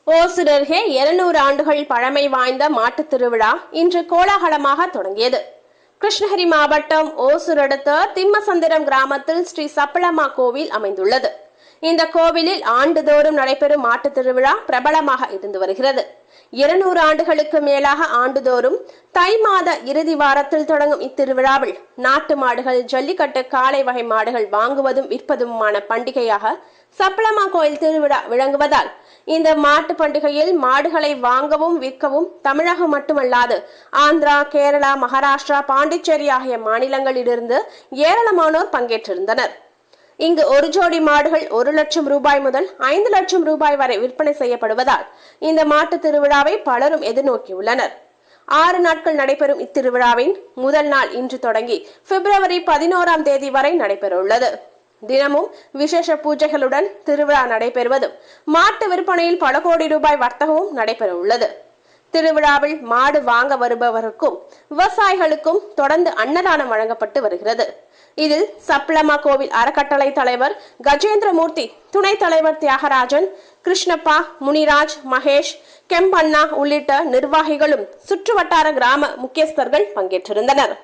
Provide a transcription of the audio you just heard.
ஓசூர் அருகே 200 ஆண்டுகள் பழமை வாய்ந்த மாட்டுத் திருவிழா இன்று கோலாகலமாக தொடங்கியது. கிருஷ்ணகிரி மாவட்டம் ஓசூர் அடுத்த திம்மசந்திரம் கிராமத்தில் ஸ்ரீ சப்பளம்மா கோவில் அமைந்துள்ளது. இந்த கோவிலில் ஆண்டுதோறும் நடைபெறும் மாட்டுத் திருவிழா பிரபலமாக இருந்து வருகிறது. 200 ஆண்டுகளுக்கு மேலாக ஆண்டுதோறும் தை மாத இறுதி வாரத்தில் தொடங்கும் இத்திருவிழாவில் நாட்டு மாடுகள், ஜல்லிக்கட்டு, காளை வகை மாடுகள் வாங்குவதும் விற்பதுமான பண்டிகையாக சப்பளம்மா கோயில் திருவிழா விளங்குவதால் இந்த மாட்டு பண்டிகையில் மாடுகளை வாங்கவும் விற்கவும் தமிழகம் மட்டுமல்லாது ஆந்திரா, கேரளா, மகாராஷ்டிரா, பாண்டிச்சேரி ஆகிய மாநிலங்களிலிருந்து ஏராளமானோர் பங்கேற்றிருந்தனர். இங்கு ஒரு ஜோடி மாடுகள் 1 லட்சம் ரூபாய் முதல் 5 லட்சம் ரூபாய் வரை விற்பனை செய்யப்படுவதால் இந்த மாட்டு திருவிழாவை பலரும் எதிர்நோக்கியுள்ளனர். 6 நாட்கள் நடைபெறும் இத்திருவிழாவின் முதல் நாள் இன்று தொடங்கி பிப்ரவரி 11ஆம் தேதி வரை நடைபெற உள்ளது. தினமும் விசேஷ பூஜைகளுடன் திருவிழா நடைபெறுவதும் மாட்டு விற்பனையில் பல கோடி ரூபாய் வர்த்தகமும் நடைபெற உள்ளது. திருவிழாவில் மாடு வாங்க வருபவருக்கும் விவசாயிகளுக்கும் தொடர்ந்து அன்னதானம் வழங்கப்பட்டு வருகிறது. இதில் சப்பளம்மா கோவில் அறக்கட்டளை தலைவர் கஜேந்திரமூர்த்தி, துணைத் தலைவர் தியாகராஜன், கிருஷ்ணப்பா, முனிராஜ், மகேஷ், கெம்பண்ணா உள்ளிட்ட நிர்வாகிகளும் சுற்றுவட்டார கிராம முக்கியஸ்தர்கள் பங்கேற்றிருந்தனர்.